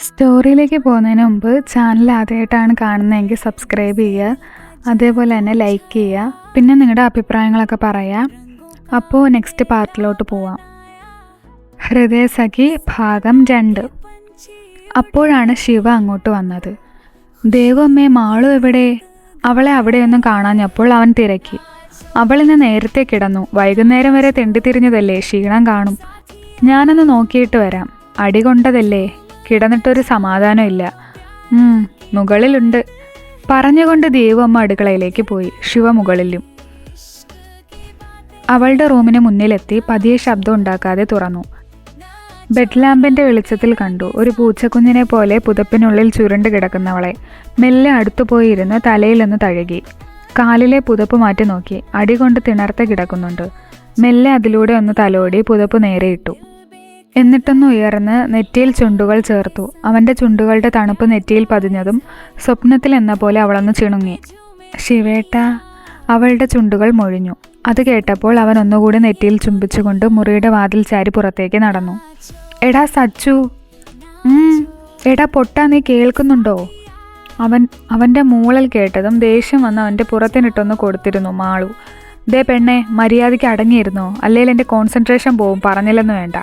സ്റ്റോറിയിലേക്ക് പോകുന്നതിന് മുമ്പ് ചാനൽ ആദ്യമായിട്ടാണ് കാണുന്നതെങ്കിൽ സബ്സ്ക്രൈബ് ചെയ്യുക, അതേപോലെ തന്നെ ലൈക്ക് ചെയ്യുക, പിന്നെ നിങ്ങളുടെ അഭിപ്രായങ്ങളൊക്കെ പറയുക. അപ്പോൾ നെക്സ്റ്റ് പാർട്ടിലോട്ട് പോവാം. ഹൃദയസഖി ഭാഗം 2. അപ്പോഴാണ് ശിവ അങ്ങോട്ട് വന്നത്. ദേവമ്മേ, മാളു എവിടെ? അവളെ അവിടെയൊന്നും കാണാഞ്ഞപ്പോൾ അവൻ തിരക്കി. അവളിന്ന് നേരത്തെ കിടന്നു. വൈകുന്നേരം വരെ തെണ്ടിത്തിരിഞ്ഞതല്ലേ, ക്ഷീണം കാണും. ഞാനൊന്ന് നോക്കിയിട്ട് വരാം. അടികൊണ്ടതല്ലേ, കിടന്നിട്ടൊരു സമാധാനം ഇല്ല. മുകളിലുണ്ട് പറഞ്ഞുകൊണ്ട് ദേവമ്മ അടുക്കളയിലേക്ക് പോയി. ശിവ മുകളിലും. അവളുടെ റൂമിന് മുന്നിലെത്തി പതിയെ ശബ്ദം ഉണ്ടാക്കാതെ തുറന്നു. ബെഡ് ലാമ്പിന്റെ വെളിച്ചത്തിൽ കണ്ടു ഒരു പൂച്ചക്കുഞ്ഞിനെ പോലെ പുതപ്പിനുള്ളിൽ ചുരുണ്ട് കിടക്കുന്നവളെ. മെല്ലെ അടുത്തുപോയിരുന്ന് തലയിലൊന്ന് തഴുകി. കാലിലെ പുതപ്പ് മാറ്റി നോക്കി. അടികൊണ്ട് തിണർത്ത് കിടക്കുന്നുണ്ട്. മെല്ലെ അതിലൂടെ ഒന്ന് തലോടി പുതപ്പ് നേരെയിട്ടു. എന്നിട്ടൊന്ന് ഉയർന്ന് നെറ്റിയിൽ ചുണ്ടുകൾ ചേർത്തു. അവൻ്റെ ചുണ്ടുകളുടെ തണുപ്പ് നെറ്റിയിൽ പതിഞ്ഞതും സ്വപ്നത്തിൽ എന്ന പോലെ അവളൊന്ന് ചിണുങ്ങി. ശിവേട്ടാ. അവളുടെ ചുണ്ടുകൾ മൊഴിഞ്ഞു. അത് കേട്ടപ്പോൾ അവൻ ഒന്നുകൂടി നെറ്റിയിൽ ചുംബിച്ചുകൊണ്ട് മുറിയുടെ വാതിൽ ചാരി പുറത്തേക്ക് നടന്നു. എടാ സച്ചു. എടാ പൊട്ടാ, നീ കേൾക്കുന്നുണ്ടോ? അവൻ്റെ മൂളൽ കേട്ടതും ദേഷ്യം വന്ന് അവൻ്റെ പുറത്തിനിട്ടൊന്ന് കൊടുത്തിരുന്നു മാളു. ദേ പെണ്ണെ, മര്യാദയ്ക്ക് അടങ്ങിയിരുന്നോ, അല്ലെങ്കിൽ എൻ്റെ കോൺസെൻട്രേഷൻ പോവും. പറഞ്ഞില്ലെന്ന് വേണ്ട.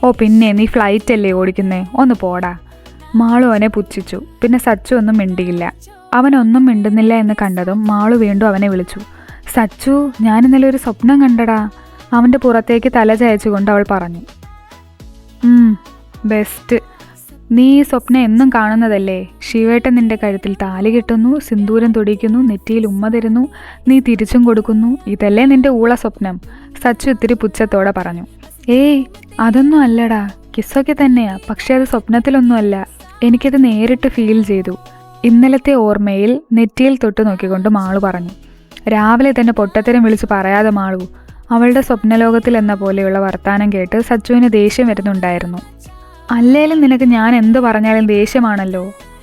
ഓ പിന്നെ, നീ ഫ്ലൈറ്റ് അല്ലേ ഓടിക്കുന്നേ, ഒന്ന് പോടാ. മാളു അവനെ പുച്ഛിച്ചു. പിന്നെ സച്ചു ഒന്നും മിണ്ടിയില്ല. അവനൊന്നും മിണ്ടുന്നില്ല എന്ന് കണ്ടതും മാളു വീണ്ടും അവനെ വിളിച്ചു. സച്ചു, ഞാനിന്നലെ ഒരു സ്വപ്നം കണ്ടടാ. അവൻ്റെ പുറത്തേക്ക് തല ചായച്ചുകൊണ്ട് അവൾ പറഞ്ഞു. ബെസ്റ്റ്. നീ ഈ സ്വപ്നം എന്നും കാണുന്നതല്ലേ? ശിവേട്ടൻ നിന്റെ കഴുത്തിൽ താലി കെട്ടുന്നു, സിന്ദൂരം തൊടിക്കുന്നു, നെറ്റിയിൽ ഉമ്മ തരുന്നു, നീ തിരിച്ചും കൊടുക്കുന്നു. ഇതല്ലേ നിന്റെ ഊള സ്വപ്നം? സച്ചു ഇത്തിരി പുച്ഛത്തോടെ പറഞ്ഞു. ഏയ്, അതൊന്നും അല്ലടാ. കിസ്സൊക്കെ തന്നെയാ, പക്ഷെ അത് സ്വപ്നത്തിലൊന്നുമല്ല. എനിക്കത് നേരിട്ട് ഫീൽ ചെയ്തു. ഇന്നലത്തെ ഓർമ്മയിൽ നെറ്റിയിൽ തൊട്ട് നോക്കിക്കൊണ്ട് മാളു പറഞ്ഞു. രാവിലെ തന്നെ പൊട്ടത്തരം വിളിച്ച് പറയാതെ മാളു. അവളുടെ സ്വപ്നലോകത്തിൽ എന്ന പോലെയുള്ള വർത്താനം കേട്ട് സച്ചുവിന് ദേഷ്യം വരുന്നുണ്ടായിരുന്നു. അല്ലേലും നിനക്ക് ഞാൻ എന്തു പറഞ്ഞാലും ദേഷ്യമാണല്ലോ,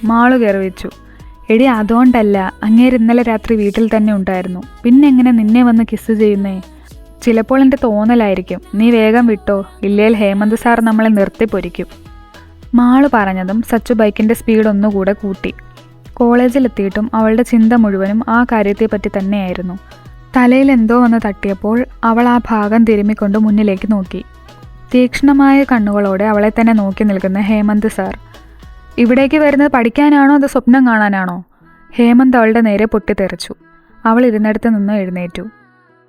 മാളു ഗർവിച്ചു. എടി, അതുകൊണ്ടല്ല. അങ്ങേര് ഇന്നലെ രാത്രി വീട്ടിൽ തന്നെ ഉണ്ടായിരുന്നു. പിന്നെ എങ്ങനെ നിന്നെ വന്ന് കിസ് ചെയ്യുന്നേ? ചിലപ്പോൾ എൻ്റെ തോന്നലായിരിക്കും. നീ വേഗം വിട്ടോ, ഇല്ലേൽ ഹേമന്ത് സാർ നമ്മളെ നിർത്തി പൊരിക്കും. മാളു പറഞ്ഞതും സച്ചു ബൈക്കിൻ്റെ സ്പീഡ് ഒന്നുകൂടെ കൂട്ടി. കോളേജിലെത്തിയിട്ടും അവളുടെ ചിന്ത മുഴുവനും ആ കാര്യത്തെപ്പറ്റി തന്നെയായിരുന്നു. തലയിൽ എന്തോ വന്ന് തട്ടിയപ്പോൾ അവൾ ആ ഭാഗം തിരുമ്മിക്കൊണ്ട് മുന്നിലേക്ക് നോക്കി. തീക്ഷ്ണമായ കണ്ണുകളോടെ അവളെ തന്നെ നോക്കി നിൽക്കുന്ന ഹേമന്ത് സാർ. ഇവിടേക്ക് വരുന്നത് പഠിക്കാനാണോ അതോ സ്വപ്നം കാണാനാണോ? ഹേമന്ത് അവളുടെ നേരെ പൊട്ടിത്തെറിച്ചു. അവൾ ഇരുന്നിടത്ത് നിന്ന് എഴുന്നേറ്റു.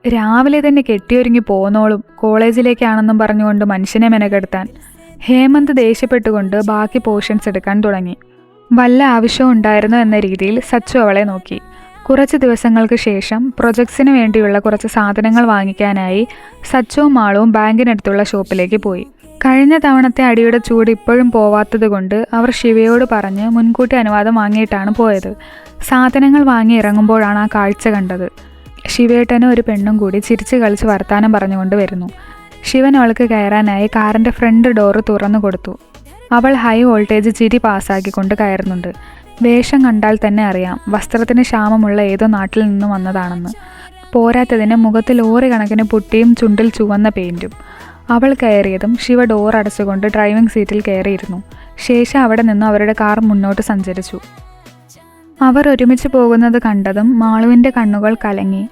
രാവിലെ തന്നെ കെട്ടിയൊരുങ്ങി പോന്നോളും, കോളേജിലേക്കാണെന്നും പറഞ്ഞുകൊണ്ട് മനുഷ്യനെ മെനക്കെടുത്താൻ. ഹേമന്ത് ദേഷ്യപ്പെട്ടുകൊണ്ട് ബാക്കി പോർഷൻസ് എടുക്കാൻ തുടങ്ങി. വല്ല ആവശ്യവും ഉണ്ടായിരുന്നു എന്ന രീതിയിൽ സച്ചു അവളെ നോക്കി. കുറച്ച് ദിവസങ്ങൾക്ക് ശേഷം പ്രൊജക്ട്സിന് വേണ്ടിയുള്ള കുറച്ച് സാധനങ്ങൾ വാങ്ങിക്കാനായി സച്ചുവും മാളുവും ബാങ്കിനടുത്തുള്ള ഷോപ്പിലേക്ക് പോയി. കഴിഞ്ഞ തവണത്തെ അടിയുടെ ചൂട് ഇപ്പോഴും പോവാത്തത് കൊണ്ട് അവർ ശിവയോട് പറഞ്ഞ് മുൻകൂട്ടി അനുവാദം വാങ്ങിയിട്ടാണ് പോയത്. സാധനങ്ങൾ വാങ്ങി ഇറങ്ങുമ്പോഴാണ് ആ കാഴ്ച കണ്ടത്. ശിവേട്ടനും ഒരു പെണ്ണും കൂടി ചിരിച്ച് കളിച്ച് വർത്താനം പറഞ്ഞുകൊണ്ട് വരുന്നു. ശിവൻ അവൾക്ക് കയറാനായി കാറിൻ്റെ ഫ്രണ്ട് ഡോറ് തുറന്നു കൊടുത്തു. അവൾ ഹൈ വോൾട്ടേജ് ചിരി പാസ്സാക്കിക്കൊണ്ട് കയറുന്നുണ്ട്. വേഷം കണ്ടാൽ തന്നെ അറിയാം വസ്ത്രത്തിന് ക്ഷാമമുള്ള ഏതോ നാട്ടിൽ നിന്നും വന്നതാണെന്ന്. പോരാത്തതിന് മുഖത്ത് ലോറി കണക്കിന് പുട്ടിയും ചുണ്ടിൽ ചുവന്ന പെയിൻറ്റും. അവൾ കയറിയതും ശിവ ഡോർ അടച്ചുകൊണ്ട് ഡ്രൈവിംഗ് സീറ്റിൽ കയറിയിരുന്നു. ശേഷം അവിടെ നിന്നും അവരുടെ കാർ മുന്നോട്ട് സഞ്ചരിച്ചു. അവർ ഒരുമിച്ച് പോകുന്നത് കണ്ടതും മാളുവിൻ്റെ കണ്ണുകൾ കലങ്ങി.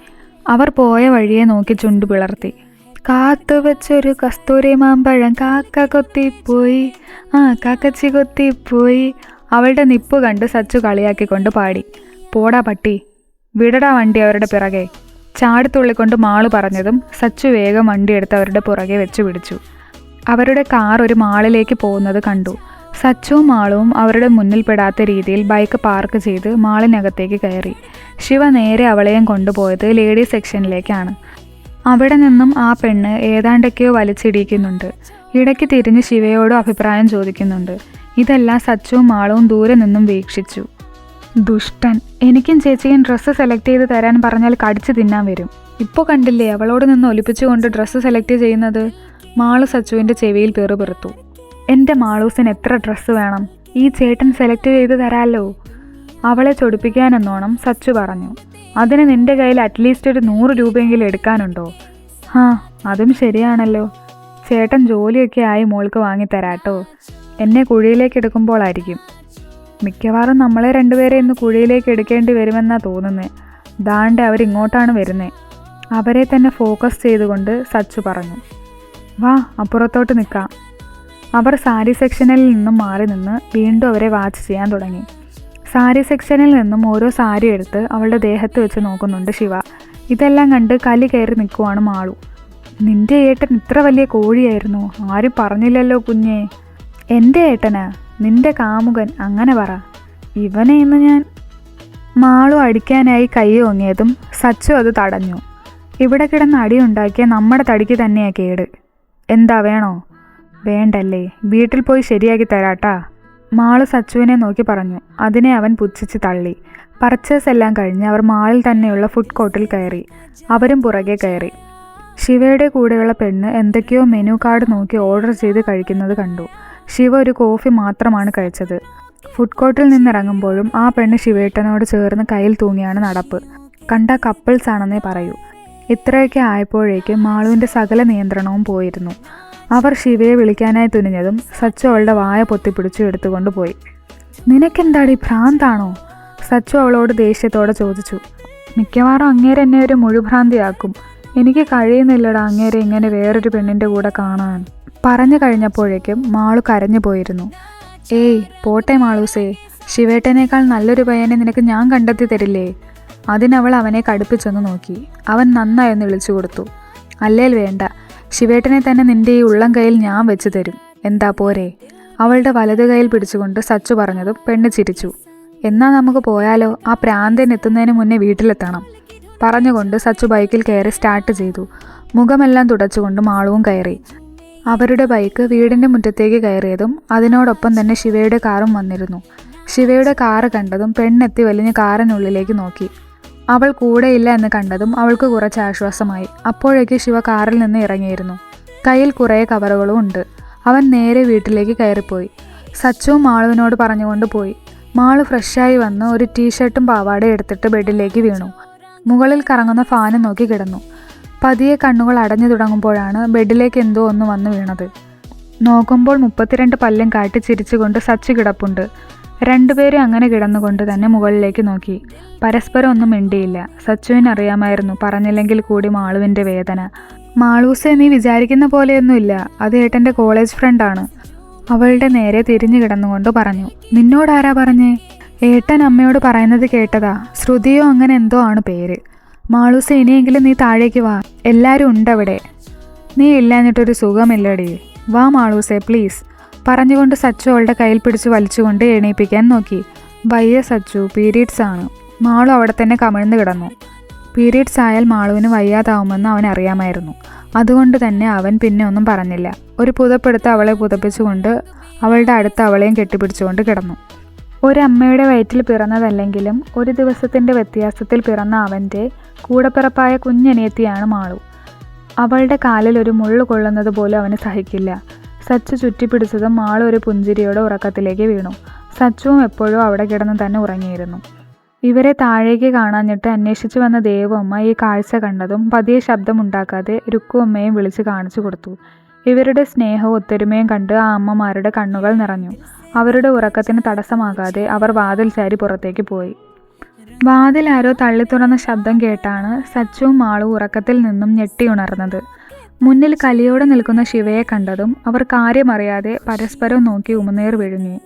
അവർ പോയ വഴിയെ നോക്കി ചുണ്ടു പിളർത്തി. കാത്തുവച്ചൊരു കസ്തൂരി മാമ്പഴം കാക്ക കൊത്തിപ്പോയി, കാക്കച്ചി കൊത്തിപ്പോയി. അവളുടെ നിപ്പ് കണ്ട് സച്ചു കളിയാക്കിക്കൊണ്ട് പാടി. പോടാ പട്ടി, വിടടാ വണ്ടി അവരുടെ പിറകെ. ചാടിത്തുള്ളിക്കൊണ്ട് മാളു പറഞ്ഞതും സച്ചു വേഗം വണ്ടിയെടുത്ത് അവരുടെ പുറകെ വെച്ചു പിടിച്ചു. അവരുടെ കാർ ഒരു മാളിലേക്ക് പോകുന്നത് കണ്ടു. സച്ചുവും മാളുവും അവരുടെ മുന്നിൽ പെടാത്ത രീതിയിൽ ബൈക്ക് പാർക്ക് ചെയ്ത് മാളിനകത്തേക്ക് കയറി. ശിവ നേരെ അവളെയും കൊണ്ടുപോയത് ലേഡീസ് സെക്ഷനിലേക്കാണ്. അവിടെ നിന്നും ആ പെണ്ണ് ഏതാണ്ടൊക്കെയോ വലിച്ചിടിക്കുന്നുണ്ട്. ഇടയ്ക്ക് തിരിഞ്ഞ് ശിവയോടും അഭിപ്രായം ചോദിക്കുന്നുണ്ട്. ഇതെല്ലാം സച്ചുവും മാളവും ദൂരെ നിന്നും വീക്ഷിച്ചു. ദുഷ്ടൻ. എനിക്കും ചേച്ചിയും ഡ്രസ്സ് സെലക്ട് ചെയ്ത് തരാൻ പറഞ്ഞാൽ കടിച്ചു തിന്നാൻ വരും. ഇപ്പോൾ കണ്ടില്ലേ അവളോട് നിന്ന് ഒലിപ്പിച്ചുകൊണ്ട് ഡ്രസ്സ് സെലക്ട് ചെയ്യുന്നത്? മാളു സച്ചുവിൻ്റെ ചെവിയിൽ പെറുപെറുത്തു. എൻ്റെ മാളൂസിന് എത്ര ഡ്രസ്സ് വേണം? ഈ ചേട്ടൻ സെലക്ട് ചെയ്ത് തരാമല്ലോ. അവളെ ചൊടിപ്പിക്കാനെന്നോണം സച്ചു പറഞ്ഞു. അതിന് നിൻ്റെ കയ്യിൽ അറ്റ്ലീസ്റ്റ് ഒരു 100 രൂപയെങ്കിലും എടുക്കാനുണ്ടോ? അതും ശരിയാണല്ലോ. ചേട്ടൻ ജോലിയൊക്കെ ആയി മോൾക്ക് വാങ്ങിത്തരാട്ടോ. എന്നെ കുഴിയിലേക്ക് എടുക്കുമ്പോഴായിരിക്കും. മിക്കവാറും നമ്മളെ രണ്ടുപേരെ ഇന്ന് കുഴിയിലേക്ക് എടുക്കേണ്ടി വരുമെന്നാണ് തോന്നുന്നത്. ദാണ്ടെ അവരിങ്ങോട്ടാണ് വരുന്നത്. അവരെ തന്നെ ഫോക്കസ് ചെയ്തുകൊണ്ട് സച്ചു പറഞ്ഞു. വാ, അപ്പുറത്തോട്ട് നിൽക്കാം. അവർ സാരി സെക്ഷനിൽ നിന്നും മാറി നിന്ന് വീണ്ടും അവരെ വാച്ച് ചെയ്യാൻ തുടങ്ങി. സാരി സെക്ഷനിൽ നിന്നും ഓരോ സാരി എടുത്ത് അവളുടെ ദേഹത്ത് വെച്ച് നോക്കുന്നുണ്ട് ശിവ. ഇതെല്ലാം കണ്ട് കലി കയറി നിൽക്കുവാണ് മാളു. നിന്റെ ഏട്ടൻ ഇത്ര വലിയ കോഴിയായിരുന്നു, ആരും പറഞ്ഞില്ലല്ലോ കുഞ്ഞേ. എൻ്റെ ഏട്ടനാ? നിന്റെ കാമുകൻ, അങ്ങനെ പറ. ഇവനെ ഇന്ന് ഞാൻ... മാളു അടിക്കാനായി കൈ ഓങ്ങിയതും സച്ചു അത് തടഞ്ഞു. ഇവിടെ കിടന്ന് അടിയുണ്ടാക്കിയ നമ്മുടെ തടിക്ക് തന്നെയാ കേട്. എന്താ, വേണോ? വേണ്ടല്ലേ, വീട്ടിൽ പോയി ശരിയാക്കി തരാട്ടാ. മാളു സച്ചുവിനെ നോക്കി പറഞ്ഞു. അതിനെ അവൻ പുച്ഛിച്ച് തള്ളി. പർച്ചേസ് എല്ലാം കഴിഞ്ഞ് അവർ മാളിൽ തന്നെയുള്ള ഫുഡ് കോർട്ടിൽ കയറി. അവരും പുറകെ കയറി. ശിവയുടെ കൂടെയുള്ള പെണ്ണ് എന്തൊക്കെയോ മെനു കാർഡ് നോക്കി ഓർഡർ ചെയ്ത് കഴിക്കുന്നത് കണ്ടു. ശിവ ഒരു കോഫി മാത്രമാണ് കഴിച്ചത്. ഫുഡ് കോർട്ടിൽ നിന്നിറങ്ങുമ്പോഴും ആ പെണ്ണ് ശിവേട്ടനോട് ചേർന്ന് കയ്യിൽ തൂങ്ങിയാണ് നടപ്പ്. കണ്ട കപ്പിൾസ് ആണെന്നേ പറയൂ. ഇത്രയൊക്കെ ആയപ്പോഴേക്കും മാളുവിൻ്റെ സകല നിയന്ത്രണവും പോയിരുന്നു. അവർ ശിവയെ വിളിക്കാനായി തുനിഞ്ഞതും സച്ചു അവളുടെ വായ പൊത്തിപ്പിടിച്ചു എടുത്തുകൊണ്ട് പോയി. നിനക്കെന്താടി, ഭ്രാന്താണോ? സച്ചു അവളോട് ദേഷ്യത്തോടെ ചോദിച്ചു. മിക്കവാറും അങ്ങേരെ എന്നെ ഒരു മുഴുഭ്രാന്തിയാക്കും. എനിക്ക് കഴിയുന്നില്ലടാ അങ്ങേരെ ഇങ്ങനെ വേറൊരു പെണ്ണിൻ്റെ കൂടെ കാണാൻ. പറഞ്ഞു കഴിഞ്ഞപ്പോഴേക്കും മാളു കരഞ്ഞു പോയിരുന്നു. ഏയ് പോട്ടെ മാളൂസേ, ശിവേട്ടനേക്കാൾ നല്ലൊരു പയ്യനെ നിനക്ക് ഞാൻ കണ്ടെത്തി തരില്ലേ? അതിനവൾ അവനെ കടുപ്പിച്ചൊന്ന് നോക്കി. അവൻ നന്നായൊന്ന് വിളിച്ചു കൊടുത്തു. അല്ലേൽ വേണ്ട, ശിവേട്ടനെ തന്നെ നിന്റെ ഈ ഉള്ളം കയ്യിൽ ഞാൻ വെച്ച് തരും. എന്താ പോരെ? അവളുടെ വലതു കൈയിൽ പിടിച്ചുകൊണ്ട് സച്ചു പറഞ്ഞതും പെണ്ണ് ചിരിച്ചു. എന്നാൽ നമുക്ക് പോയാലോ? ആ പ്രാന്തൻ എത്തുന്നതിന് മുന്നേ വീട്ടിലെത്തണം. പറഞ്ഞുകൊണ്ട് സച്ചു ബൈക്കിൽ കയറി സ്റ്റാർട്ട് ചെയ്തു. മുഖമെല്ലാം തുടച്ചുകൊണ്ട് മാളുവും കയറി. അവരുടെ ബൈക്ക് വീടിൻ്റെ മുറ്റത്തേക്ക് കയറിയതും അതിനോടൊപ്പം തന്നെ ശിവയുടെ കാറും വന്നിരുന്നു. ശിവയുടെ കാറ് കണ്ടതും പെണ്ണെത്തി വലിഞ്ഞ് കാറിനുള്ളിലേക്ക് നോക്കി. അവൾ കൂടെയില്ല എന്ന് കണ്ടതും അവൾക്ക് കുറച്ച് ആശ്വാസമായി. അപ്പോഴേക്ക് ശിവ കാറിൽ നിന്ന് ഇറങ്ങിയിരുന്നു. കയ്യിൽ കുറേ കവറുകളും ഉണ്ട്. അവൻ നേരെ വീട്ടിലേക്ക് കയറിപ്പോയി. സച്ചുവും മാളുവിനോട് പറഞ്ഞുകൊണ്ട് പോയി. മാളു ഫ്രഷായി വന്ന് ഒരു ടീഷർട്ടും പാവാടയും എടുത്തിട്ട് ബെഡിലേക്ക് വീണു. മുകളിൽ കറങ്ങുന്ന ഫാന് നോക്കി കിടന്നു. പതിയെ കണ്ണുകൾ അടഞ്ഞു തുടങ്ങുമ്പോഴാണ് ബെഡിലേക്ക് എന്തോ ഒന്ന് വന്നു വീണത്. നോക്കുമ്പോൾ 32 പല്ലും കാട്ടി ചിരിച്ചുകൊണ്ട് സച്ചു കിടപ്പുണ്ട്. രണ്ടുപേരും അങ്ങനെ കിടന്നുകൊണ്ട് തന്നെ മുകളിലേക്ക് നോക്കി. പരസ്പരം ഒന്നും മിണ്ടിയില്ല. സച്ചുവിനറിയാമായിരുന്നു പറഞ്ഞില്ലെങ്കിൽ കൂടി മാളുവിൻ്റെ വേദന. മാളൂസെ, നീ വിചാരിക്കുന്ന പോലെയൊന്നുമില്ല. അത് ഏട്ടൻ്റെ കോളേജ് ഫ്രണ്ടാണ്. അവളുടെ നേരെ തിരിഞ്ഞു കിടന്നുകൊണ്ട് പറഞ്ഞു. നിന്നോടാരാ പറഞ്ഞേ? ഏട്ടൻ അമ്മയോട് പറയുന്നത് കേട്ടതാ. ശ്രുതിയോ അങ്ങനെ എന്തോ ആണ് പേര്. മാളൂസെ, ഇനിയെങ്കിലും നീ താഴേക്ക് വാ, എല്ലാവരും ഉണ്ടവിടെ. നീ ഇല്ലാഞ്ഞിട്ടൊരു സുഖമില്ലടി. വാ മാളൂസെ പ്ലീസ്. പറഞ്ഞുകൊണ്ട് സച്ചു അവളുടെ കയ്യിൽ പിടിച്ച് വലിച്ചുകൊണ്ട് എണീപ്പിക്കാൻ നോക്കി. വയ്യ സച്ചു, പീരീഡ്സ് ആണ്. മാളു അവിടെ തന്നെ കമിഴ്ന്ന് കിടന്നു. പീരീഡ്സ് ആയാൽ മാളുവിന് വയ്യാതാവുമെന്ന് അവൻ അറിയാമായിരുന്നു. അതുകൊണ്ട് തന്നെ അവൻ പിന്നെ ഒന്നും പറഞ്ഞില്ല. ഒരു പുതപ്പെടുത്ത് അവളെ പുതപ്പിച്ചുകൊണ്ട് അവളുടെ അടുത്ത് അവളെയും കെട്ടിപ്പിടിച്ചുകൊണ്ട് കിടന്നു. ഒരമ്മയുടെ വയറ്റിൽ പിറന്നതല്ലെങ്കിലും ഒരു ദിവസത്തിൻ്റെ വ്യത്യാസത്തിൽ പിറന്ന അവൻ്റെ കൂടപ്പിറപ്പായ കുഞ്ഞനിയത്തിയാണ് മാളു. അവളുടെ കാലിൽ ഒരു മുള്ളു കൊള്ളുന്നത് പോലും അവന് സഹിക്കില്ല. സച്ചു ചുറ്റിപ്പിടിച്ചതും മാളു ഒരു പുഞ്ചിരിയോടെ ഉറക്കത്തിലേക്ക് വീണു. സച്ചുവും എപ്പോഴും അവിടെ കിടന്ന് തന്നെ ഉറങ്ങിയിരുന്നു. ഇവരെ താഴേക്ക് കാണാഞ്ഞിട്ട് അന്വേഷിച്ചു വന്ന ദേവമ്മ ഈ കാഴ്ച കണ്ടതും പതിയെ ശബ്ദമുണ്ടാക്കാതെ രുക്കുവമ്മയും വിളിച്ച് കാണിച്ചു കൊടുത്തു. ഇവരുടെ സ്നേഹവും ഒത്തൊരുമയും കണ്ട് ആ അമ്മമാരുടെ കണ്ണുകൾ നിറഞ്ഞു. അവരുടെ ഉറക്കത്തിന് തടസ്സമാകാതെ അവർ വാതിൽ ചാരി പുറത്തേക്ക് പോയി. വാതിൽ ആരോ തള്ളിത്തുറന്ന ശബ്ദം കേട്ടാണ് സച്ചുവും മാളും ഉറക്കത്തിൽ നിന്നും ഞെട്ടിയുണർന്നത്. മുന്നിൽ കലിയോടെ നിൽക്കുന്ന ശിവയെ കണ്ടതും അവർ കാര്യമറിയാതെ പരസ്പരം നോക്കി ഉമിനീർ വിഴുങ്ങി.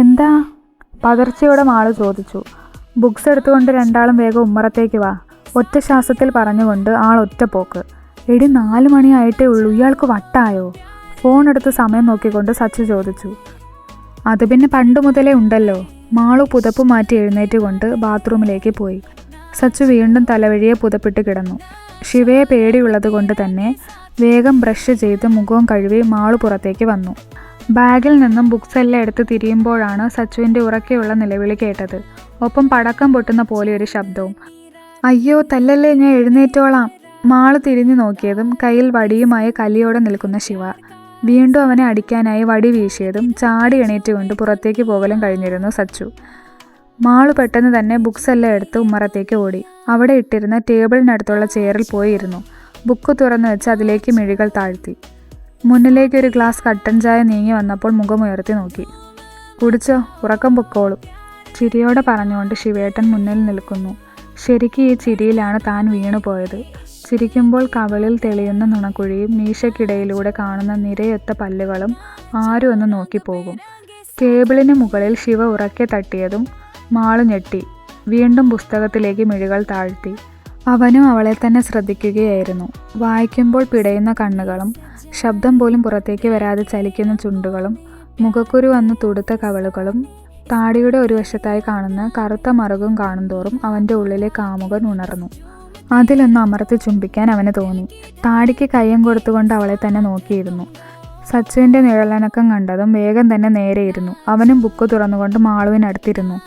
എന്താ? പതർച്ചയോടെ മാളു ചോദിച്ചു. ബുക്സ് എടുത്തുകൊണ്ട് രണ്ടാളും വേഗം ഉമ്മറത്തേക്ക് വാ, ഒറ്റ ശ്വാസത്തിൽ പറഞ്ഞുകൊണ്ട് ആൾ ഒറ്റ പോക്ക്. എടി 4 മണിയായിട്ടേ ഉള്ളൂ, ഇയാൾക്ക് വട്ടായോ? ഫോൺ എടുത്ത് സമയം നോക്കിക്കൊണ്ട് സച്ചു ചോദിച്ചു. അത് പിന്നെ പണ്ട് മുതലേ ഉണ്ടല്ലോ. മാളു പുതപ്പ് മാറ്റി എഴുന്നേറ്റ് കൊണ്ട് ബാത്റൂമിലേക്ക് പോയി. സച്ചു വീണ്ടും തലവഴിയെ പുതപ്പിട്ട് കിടന്നു. ശിവയെ പേടിയുള്ളത് കൊണ്ട് തന്നെ വേഗം ബ്രഷ് ചെയ്ത് മുഖവും കഴുകി മാളു പുറത്തേക്ക് വന്നു. ബാഗിൽ നിന്നും ബുക്സ് എല്ലാം എടുത്ത് തിരിയുമ്പോഴാണ് സച്ചുവിൻ്റെ ഉറക്കെയുള്ള നിലവിളി കേട്ടത്. ഒപ്പം പടക്കം പൊട്ടുന്ന പോലെ ഒരു ശബ്ദവും. അയ്യോ തല്ലല്ലേ, ഞാൻ എഴുന്നേറ്റോളാം. മാളു തിരിഞ്ഞു നോക്കിയതും കയ്യിൽ വടിയുമായി കലിയോടെ നിൽക്കുന്ന ശിവ. വീണ്ടും അവനെ അടിക്കാനായി വടി വീശിയതും ചാടി എണീറ്റുകൊണ്ട് പുറത്തേക്ക് പോകലും കഴിഞ്ഞിരുന്നു സച്ചു. മാളു പെട്ടെന്ന് തന്നെ ബുക്സ് എല്ലാം എടുത്ത് ഉമ്മറത്തേക്ക് ഓടി. അവിടെ ഇട്ടിരുന്ന ടേബിളിനടുത്തുള്ള ചെയറിൽ പോയി ഇരുന്നു. ബുക്ക് തുറന്നു വെച്ച് അതിലേക്ക് മിഴികൾ താഴ്ത്തി. മുന്നിലേക്ക് ഒരു ഗ്ലാസ് കട്ടൻ ചായ നീങ്ങി വന്നപ്പോൾ മുഖമുയർത്തി നോക്കി. കുടിച്ചോ, ഉറക്കം പൊക്കോളും. ചിരിയോടെ പറഞ്ഞുകൊണ്ട് ശിവേട്ടൻ മുന്നിൽ നിൽക്കുന്നു. ശരിക്കും ഈ ചിരിയിലാണ് താൻ വീണുപോയത്. ചിരിക്കുമ്പോൾ കവിളിൽ തെളിയുന്ന നുണക്കുഴിയും മീശയ്ക്കിടയിലൂടെ കാണുന്ന നിരയൊത്ത പല്ലുകളും ആരും ഒന്ന് നോക്കിപ്പോകും. ടേബിളിന് മുകളിൽ ശിവ ഉറക്കെ തട്ടിയതും മാളു ഞെട്ടി. വീണ്ടും പുസ്തകത്തിലേക്ക് മിഴികൾ താഴ്ത്തി. അവനും അവളെ തന്നെ ശ്രദ്ധിക്കുകയായിരുന്നു. വായിക്കുമ്പോൾ പിടയുന്ന കണ്ണുകളും ശബ്ദം പോലും പുറത്തേക്ക് വരാതെ ചലിക്കുന്ന ചുണ്ടുകളും മുഖക്കുരു വന്ന് തുടുത്ത കവിളുകളും താടിയുടെ ഒരു വശത്തായി കാണുന്ന കറുത്ത മറുകും കാണുന്തോറും അവൻ്റെ ഉള്ളിലെ കാമുകൻ ഉണർന്നു. അതിലൊന്ന് അമർത്തി ചുംബിക്കാൻ അവന് തോന്നി. താടിക്ക് കയ്യം കൊടുത്തുകൊണ്ട് അവളെ തന്നെ നോക്കിയിരുന്നു. സച്ചുവിൻ്റെ നിഴലനക്കം കണ്ടതും വേഗം തന്നെ നേരെയിരുന്നു. അവനും ബുക്ക് തുറന്നുകൊണ്ട് മാളുവിനടുത്തിരുന്നു.